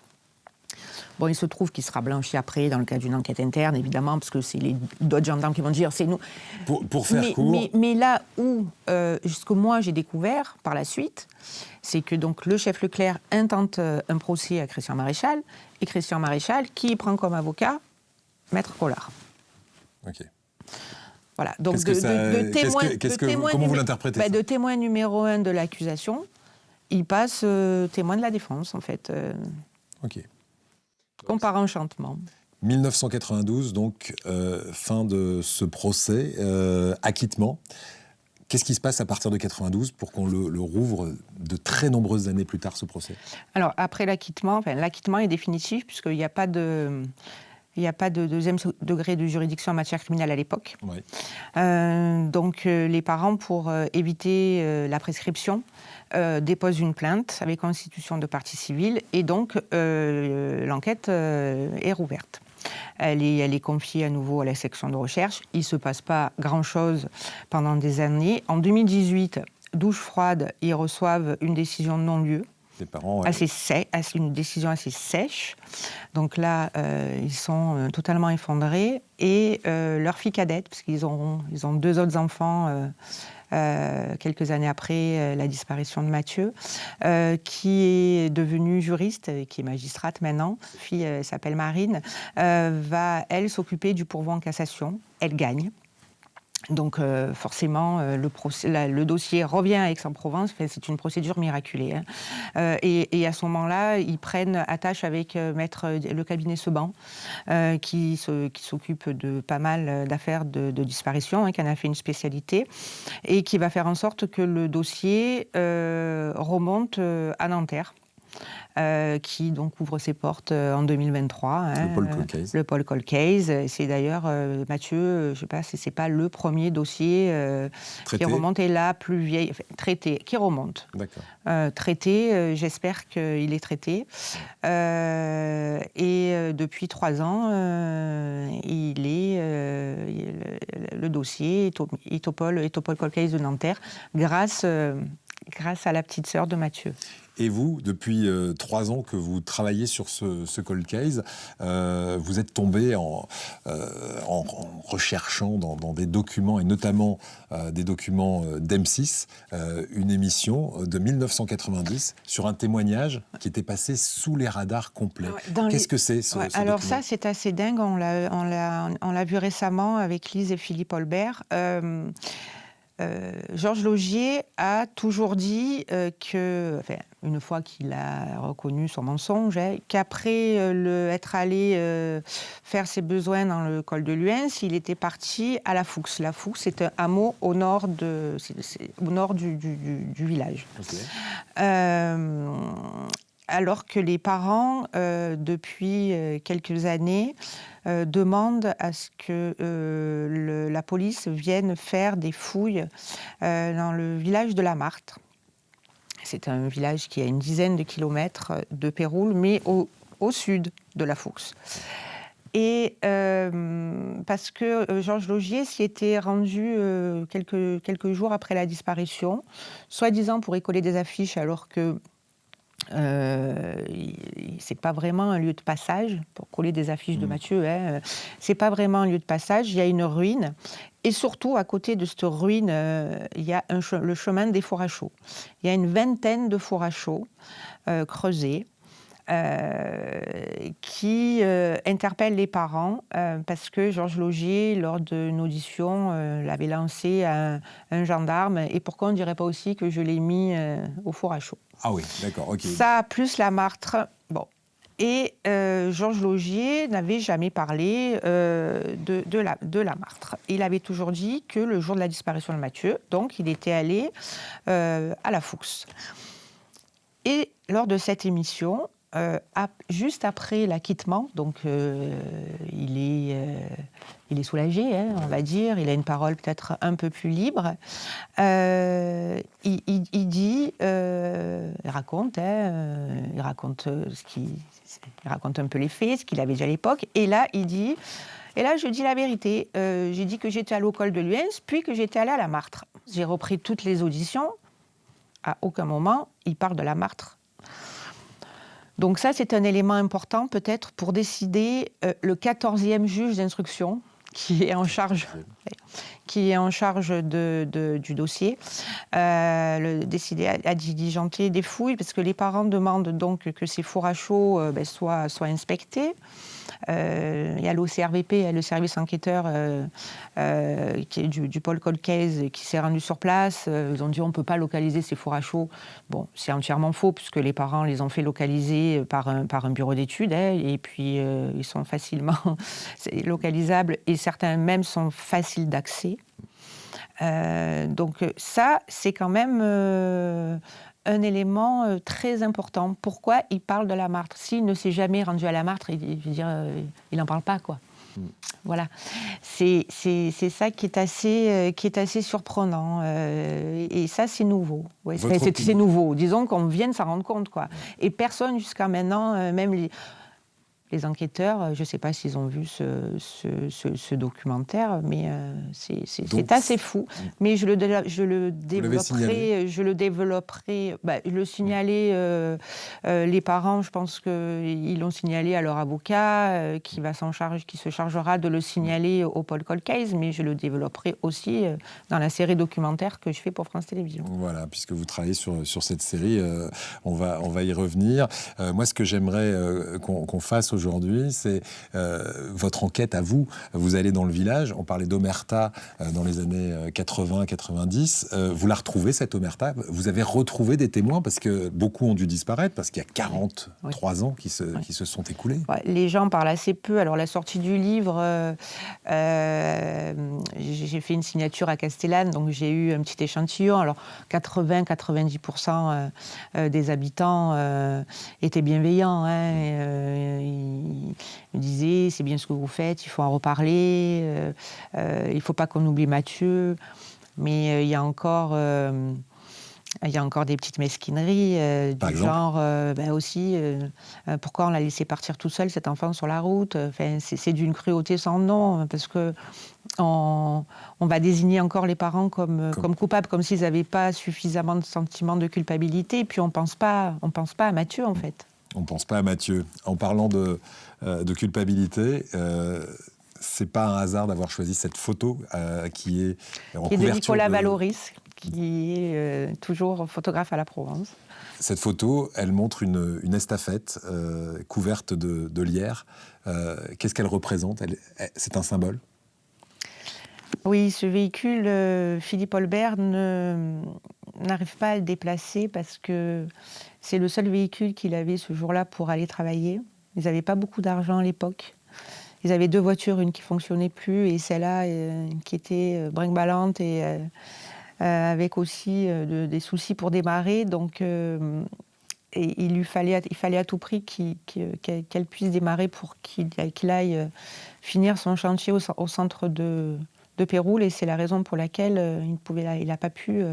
Bon, il se trouve qu'il sera blanchi après dans le cadre d'une enquête interne, évidemment, parce que c'est d'autres gendarmes qui vont dire c'est nous. Pour faire court. Mais là où, ce que moi j'ai découvert par la suite, c'est que donc, le chef Leclerc intente un procès à Christian Maréchal, et Christian Maréchal qui prend comme avocat Maître Collard. Ok. Voilà. Donc comment vous l'interprétez ça ? De témoin numéro 1 de l'accusation, il passe témoin de la défense, en fait. Ok. Comme par enchantement. 1992, donc, fin de ce procès, acquittement. Qu'est-ce qui se passe à partir de 92 pour qu'on le rouvre de très nombreuses années plus tard, ce procès ? Alors, après l'acquittement, l'acquittement est définitif, puisqu'il n'y a pas de... Il n'y a pas de deuxième degré de juridiction en matière criminelle à l'époque. Ouais. Donc les parents, pour éviter la prescription, déposent une plainte avec constitution de partie civile et donc l'enquête est rouverte. Elle est confiée à nouveau à la section de recherche. Il ne se passe pas grand-chose pendant des années. En 2018, douche froide, ils reçoivent une décision de non-lieu. Les parents, une décision assez sèche. Donc là, ils sont totalement effondrés. Et leur fille cadette, parce qu'ils ont 2 autres enfants quelques années après la disparition de Mathieu, qui est devenue juriste, qui est magistrate maintenant, la fille s'appelle Marine, va, elle, s'occuper du pourvoi en cassation. Elle gagne. Donc forcément, le dossier revient à Aix-en-Provence. Enfin, c'est une procédure miraculée. Hein. Et à ce moment-là, ils prennent attache avec le cabinet Seban, qui s'occupe de pas mal d'affaires de disparition, hein, qui en a fait une spécialité, et qui va faire en sorte que le dossier remonte à Nanterre. Qui donc ouvre ses portes en 2023. Hein, le Paul Cold Case. Le Paul Cold Case. C'est d'ailleurs, Mathieu, je ne sais pas si ce n'est pas le premier dossier qui remonte, et la plus vieille, traité, qui remonte. D'accord. Traité, j'espère qu'il est traité. Et depuis 3 ans, le dossier est au Paul Cold Case de Nanterre, grâce à la petite sœur de Mathieu. Et vous, depuis 3 ans que vous travaillez sur ce cold case, vous êtes tombé en recherchant dans des documents, et notamment des documents d'M6, une émission de 1990 sur un témoignage qui était passé sous les radars complets. Qu'est-ce que c'est ce alors document ? Ça, c'est assez dingue. On l'a vu récemment avec Lise et Philippe Olbert. Georges Laugier a toujours dit une fois qu'il a reconnu son mensonge, qu'après être allé faire ses besoins dans le col de Luyens, il était parti à La Fouxe. La Fouxe, c'est un hameau au nord du village. Okay. Alors que les parents, depuis quelques années, demandent à ce que la police vienne faire des fouilles dans le village de La Martre. C'est un village qui a une dizaine de kilomètres de Péroul, mais au sud de La Fouxe. Et parce que Georges Laugier s'y était rendu quelques jours après la disparition, soi-disant pour y coller des affiches, alors que c'est pas vraiment un lieu de passage pour coller des affiches de Mathieu. Hein. C'est pas vraiment un lieu de passage. Il y a une ruine, et surtout à côté de cette ruine, il y a le chemin des fours à chaux. Il y a une vingtaine de fours à chaux creusés. Qui interpelle les parents parce que Georges Laugier, lors d'une audition, l'avait lancé à un gendarme. Et pourquoi on ne dirait pas aussi que je l'ai mis au four à chaux ? Ah oui, d'accord, ok. Ça, plus La Martre. Bon. Et Georges Laugier n'avait jamais parlé de la Martre. Il avait toujours dit que le jour de la disparition de Mathieu, donc il était allé à La Fouxe. Et lors de cette émission, juste après l'acquittement, donc il est soulagé, hein, on va dire, il a une parole peut-être un peu plus libre. Il dit, il raconte il raconte un peu les faits, ce qu'il avait dit à l'époque, et là il dit, et là je dis la vérité, j'ai dit que j'étais allé au col de Luyens, puis que j'étais allé à La Martre. J'ai repris toutes les auditions, à aucun moment il parle de La Martre. Donc ça, c'est un élément important peut-être pour décider le 14e juge d'instruction qui est en charge du dossier, décider à diligenter des fouilles, parce que les parents demandent donc que ces fours à chaud soient inspectés. Il y a l'OCRVP, le service enquêteur qui est du pôle Cold Case, qui s'est rendu sur place. Ils ont dit on ne peut pas localiser ces fours à chaud. Bon, c'est entièrement faux, puisque les parents les ont fait localiser par un bureau d'études, et puis ils sont facilement localisables, et certains même sont faciles d'accès. Donc ça, c'est quand même un élément très important. Pourquoi il parle de la martre? S'il ne s'est jamais rendu à la martre, il n'en parle pas, quoi. Voilà. C'est ça qui est assez surprenant. Et ça, c'est nouveau. Ouais, c'est nouveau. Disons qu'on vient de s'en rendre compte, quoi. Et personne, jusqu'à maintenant, même les enquêteurs, je ne sais pas s'ils ont vu ce documentaire, mais c'est assez fou. Mais je le développerai. Je le signalais, les parents, je pense qu'ils l'ont signalé à leur avocat, qui se chargera de le signaler au pôle Cold Case, mais je le développerai aussi dans la série documentaire que je fais pour France Télévisions. Voilà, puisque vous travaillez sur cette série, on va y revenir. Moi, ce que j'aimerais qu'on fasse aujourd'hui, c'est votre enquête à vous. Vous allez dans le village, on parlait d'omerta dans les années 80-90. Vous la retrouvez, cette omerta. Vous avez retrouvé des témoins, parce que beaucoup ont dû disparaître, parce qu'il y a 43 ans qui se sont écoulés. Ouais, les gens parlent assez peu. Alors, la sortie du livre, j'ai fait une signature à Castellane, donc j'ai eu un petit échantillon. Alors, 80-90% des habitants étaient bienveillants. Ils me disaient, c'est bien ce que vous faites, il faut en reparler, il ne faut pas qu'on oublie Mathieu. Mais il y a encore des petites mesquineries du genre, aussi, pourquoi on l'a laissé partir tout seul, cet enfant, sur la route. C'est d'une cruauté sans nom, parce que on va désigner encore les parents comme coupables, comme s'ils n'avaient pas suffisamment de sentiment de culpabilité. Et puis on pense pas à Mathieu, en fait. On ne pense pas à Mathieu. En parlant de culpabilité, c'est pas un hasard d'avoir choisi cette photo qui est en couverture. Qui est de Nicolas Valoris, qui est toujours photographe à la Provence. Cette photo, elle montre une estafette couverte de lierre. Qu'est-ce qu'elle représente? C'est un symbole? Oui, ce véhicule, Philippe Olbert n'arrive pas à le déplacer parce que c'est le seul véhicule qu'il avait ce jour-là pour aller travailler. Ils n'avaient pas beaucoup d'argent à l'époque. Ils avaient 2 voitures, une qui ne fonctionnait plus et celle-là qui était brinque-ballante et avec aussi des soucis pour démarrer. Donc, et il fallait à tout prix qu'elle puisse démarrer pour qu'il aille finir son chantier au centre de Péroul. Et c'est la raison pour laquelle il n'a pas pu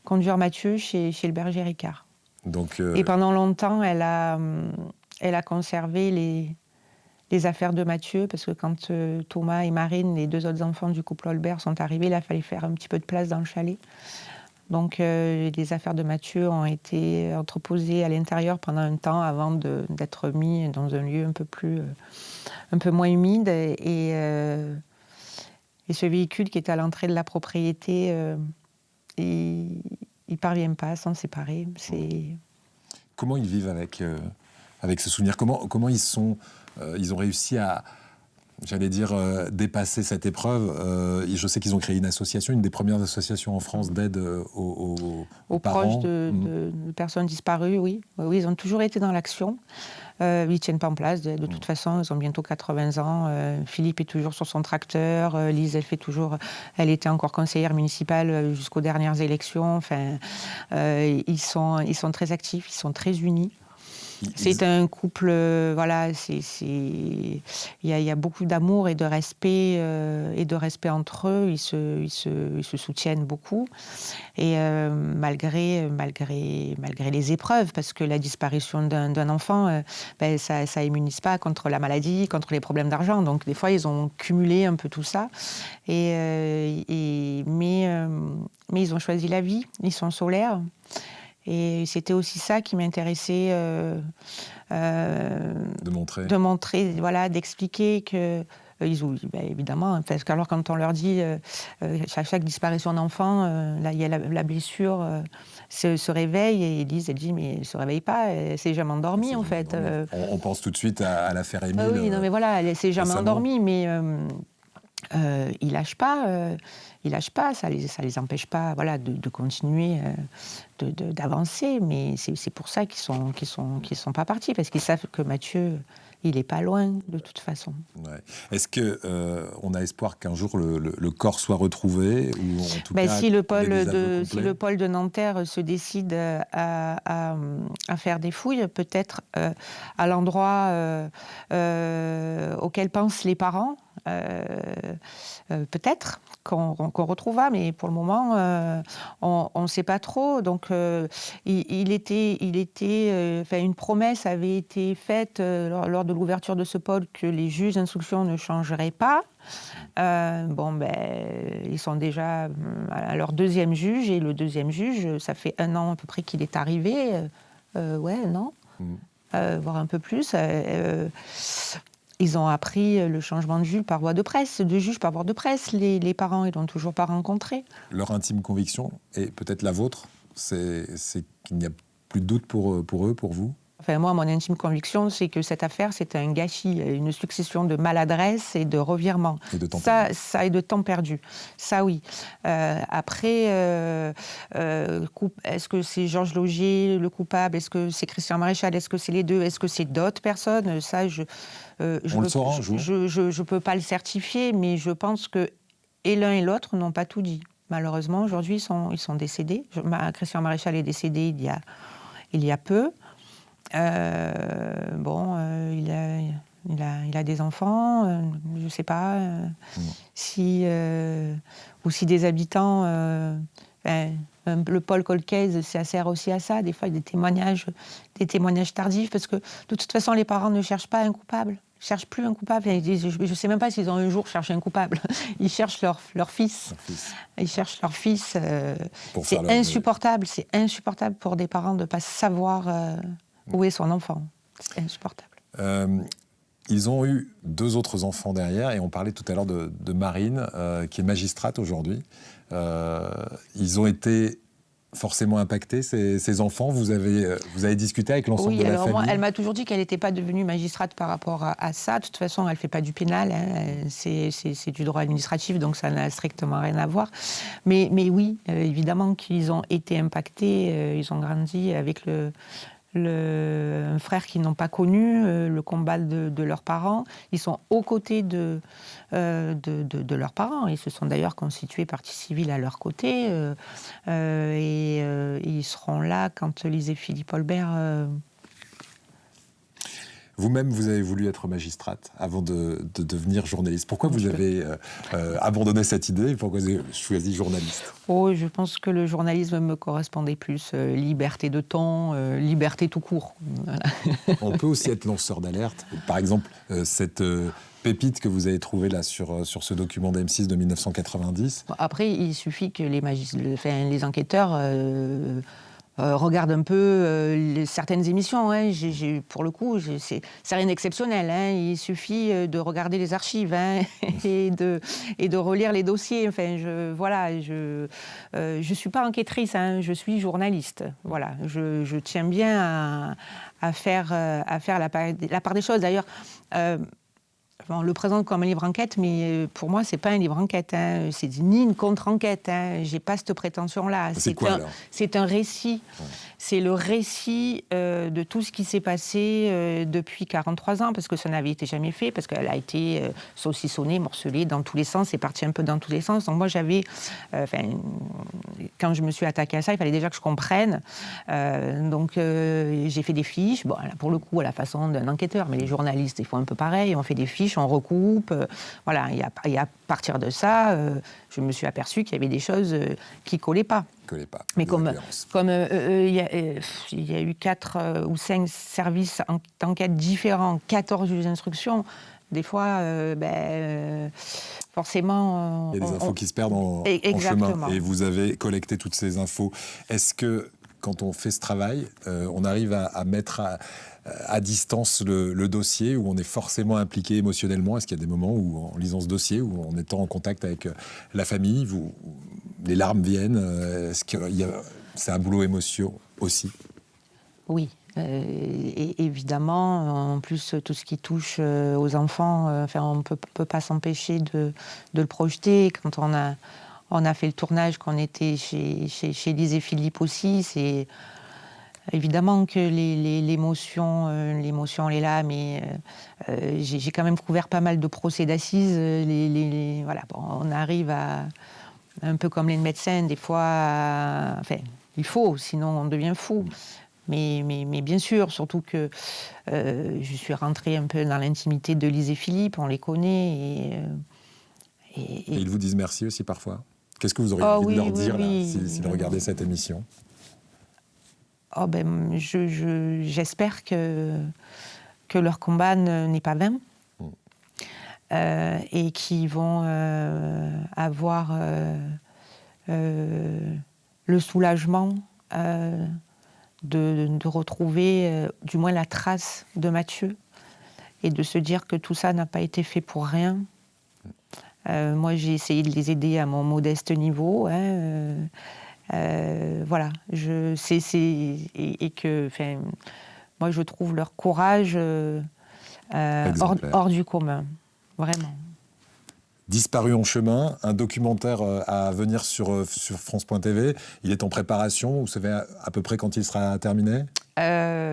conduire Mathieu chez le berger Ricard. Donc, Et pendant longtemps, elle a conservé les affaires de Mathieu, parce que quand Thomas et Marine, les 2 autres enfants du couple Olbert, sont arrivés, il a fallu faire un petit peu de place dans le chalet. Donc les affaires de Mathieu ont été entreposées à l'intérieur pendant un temps avant d'être mis dans un lieu un peu moins humide. Et ce véhicule qui est à l'entrée de la propriété, il ne parvient pas à s'en séparer. Comment ils vivent avec ce souvenir? Comment ils ont réussi à, j'allais dire, dépasser cette épreuve? Je sais qu'ils ont créé une association, une des premières associations en France d'aide aux parents. Proches de personnes disparues, oui. Oui, ils ont toujours été dans l'action. Ils ne tiennent pas en place. De toute façon, ils ont bientôt 80 ans. Philippe est toujours sur son tracteur. Lise, elle était encore conseillère municipale jusqu'aux dernières élections. Enfin, ils sont très actifs, ils sont très unis. C'est un couple, voilà, il y a beaucoup d'amour et de respect entre eux. Ils se soutiennent beaucoup. Et malgré les épreuves, parce que la disparition d'un enfant, ça immunise pas contre la maladie, contre les problèmes d'argent. Donc des fois, ils ont cumulé un peu tout ça. Mais ils ont choisi la vie. Ils sont solaires. Et c'était aussi ça qui m'intéressait De montrer, voilà, d'expliquer que ils oublient, évidemment, parce que alors quand on leur dit à chaque disparition d'enfant, là il y a la blessure se réveille et elle dit mais elle se réveille pas, elle s'est jamais endormie en fait. On pense tout de suite à l'affaire Émile. Oui, non mais voilà, elle s'est jamais récemment. endormie, mais ils lâchent pas, ça les empêche pas, voilà, de continuer, d'avancer, mais c'est pour ça qu'ils sont pas partis, parce qu'ils savent que Mathieu, il est pas loin de toute façon. Ouais. Est-ce que on a espoir qu'un jour le corps soit retrouvé, ou en tout cas Si le pôle pôle de Nanterre se décide à faire des fouilles, peut-être à l'endroit auquel pensent les parents, peut-être qu'on retrouvera, mais pour le moment, on ne sait pas trop. Donc, une promesse avait été faite lors de l'ouverture de ce pôle que les juges d'instruction ne changeraient pas. Ils sont déjà à leur deuxième juge, et le deuxième juge, ça fait 1 an à peu près qu'il est arrivé, un an, voire un peu plus. Ils ont appris le changement de juge par voie de presse, les parents, ils l'ont toujours pas rencontré. Leur intime conviction, et peut-être la vôtre, c'est qu'il n'y a plus de doute pour eux, pour vous? Enfin, moi, mon intime conviction, c'est que cette affaire, c'est un gâchis, une succession de maladresses et de revirements. Et de temps perdu. Ça et de temps perdu. Ça, oui. Après, est-ce que c'est Georges Laugier le coupable? Est-ce que c'est Christian Maréchal? Est-ce que c'est les deux? Est-ce que c'est d'autres personnes? Ça, on le saura un jour. Je peux pas le certifier, mais je pense que et l'un et l'autre n'ont pas tout dit. Malheureusement, aujourd'hui, ils sont décédés. Christian Maréchal est décédé il y a peu. Il a des enfants, je ne sais pas si des habitants. Le pôle Colcaise, ça sert aussi à ça. Des fois, il y a des témoignages tardifs, parce que de toute façon, les parents ne cherchent pas un coupable. Ils ne cherchent plus un coupable. Je ne sais même pas s'ils ont un jour cherché un coupable. Ils cherchent leur fils. Ils cherchent leur fils. C'est insupportable. C'est insupportable pour des parents de ne pas savoir où est son enfant. C'est insupportable. Ils ont eu 2 autres enfants derrière, et on parlait tout à l'heure de Marine, qui est magistrate aujourd'hui. Ils ont été forcément impactés, ces enfants. Vous avez discuté avec l'ensemble de la famille? Moi, elle m'a toujours dit qu'elle n'était pas devenue magistrate par rapport à ça. De toute façon, elle ne fait pas du pénal, c'est du droit administratif, donc ça n'a strictement rien à voir. Mais oui, évidemment qu'ils ont été impactés. Ils ont grandi avec un frère qu'ils n'ont pas connu, le combat de leurs parents. Ils sont aux côtés de leurs parents. Ils se sont d'ailleurs constitués partie civile à leur côté. Et ils seront là quand lisait Philippe Olbert. Vous-même, vous avez voulu être magistrate avant de devenir journaliste. Pourquoi vous avez abandonné cette idée? Pourquoi vous avez choisi journaliste? Je pense que le journalisme me correspondait plus. Liberté de ton, liberté tout court. Voilà. On peut aussi être lanceur d'alerte. Par exemple, cette pépite que vous avez trouvée là sur ce document d'M6 de 1990. Après, il suffit que les enquêteurs regardent un peu certaines émissions. Pour le coup, c'est rien d'exceptionnel. Il suffit de regarder les archives et de relire les dossiers. Je suis pas enquêtrice, je suis journaliste. Voilà, je tiens bien à faire la part des choses. D'ailleurs, on le présente comme un livre enquête, mais pour moi, c'est pas un livre enquête. C'est ni une contre-enquête. J'ai pas cette prétention-là. C'est un récit. Ouais. C'est le récit de tout ce qui s'est passé depuis 43 ans, parce que ça n'avait été jamais fait, parce qu'elle a été saucissonnée, morcelée dans tous les sens, c'est parti un peu dans tous les sens. Donc moi, quand je me suis attaquée à ça, il fallait déjà que je comprenne. Donc j'ai fait des fiches, pour le coup, à la façon d'un enquêteur, mais les journalistes, ils font un peu pareil, on fait des fiches, on recoupe. Et à partir de ça, je me suis aperçue qu'il y avait des choses qui collaient pas. Mais comme il y a eu 4 ou 5 services d'enquête différents, 14 juges d'instruction, des fois, forcément... il y a des infos qui se perdent en chemin. Et vous avez collecté toutes ces infos. Est-ce que, quand on fait ce travail, on arrive à mettre à distance le dossier, où on est forcément impliqué émotionnellement? Est-ce qu'il y a des moments où, en lisant ce dossier, ou en étant en contact avec la famille, les larmes viennent? C'est un boulot émotion aussi? Oui, et évidemment, en plus, tout ce qui touche aux enfants, on ne peut pas s'empêcher de le projeter. Quand on a fait le tournage, qu'on était chez Lise et Philippe aussi, c'est évidemment que l'émotion, on est là, mais j'ai quand même couvert pas mal de procès d'assises. Voilà, bon, on arrive à, un peu comme les médecins, des fois, il faut, sinon on devient fou. Mais bien sûr, surtout que je suis rentrée un peu dans l'intimité de Lise et Philippe, on les connaît. Et ils vous disent merci aussi parfois? Qu'est-ce que vous auriez Oh envie de oui, leur oui, dire oui. là, s'ils regardaient cette émission? Oh j'espère que leur combat n'est pas vain. Et qu'ils vont avoir le soulagement de retrouver du moins la trace de Mathieu, et de se dire que tout ça n'a pas été fait pour rien. Moi, j'ai essayé de les aider à mon modeste niveau. Voilà, et que, moi, je trouve leur courage hors du commun, vraiment. Disparu en chemin, un documentaire à venir sur France.tv. Il est en préparation. Vous savez à peu près quand il sera terminé?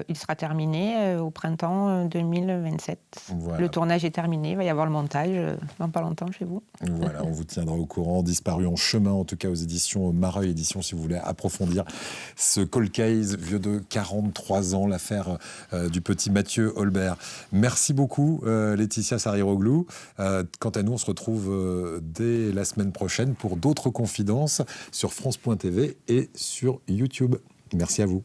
Il sera terminé au printemps 2027. Voilà. Le tournage est terminé, il va y avoir le montage dans pas longtemps chez vous. Voilà, on vous tiendra au courant. Disparu en chemin, en tout cas aux éditions Mareuil Éditions, si vous voulez approfondir ce cold case, vieux de 43 ans, l'affaire du petit Mathieu Holbert. Merci beaucoup, Laetitia Sariroglou. Quant à nous, on se retrouve dès la semaine prochaine pour d'autres confidences sur France.tv et sur YouTube. Merci à vous.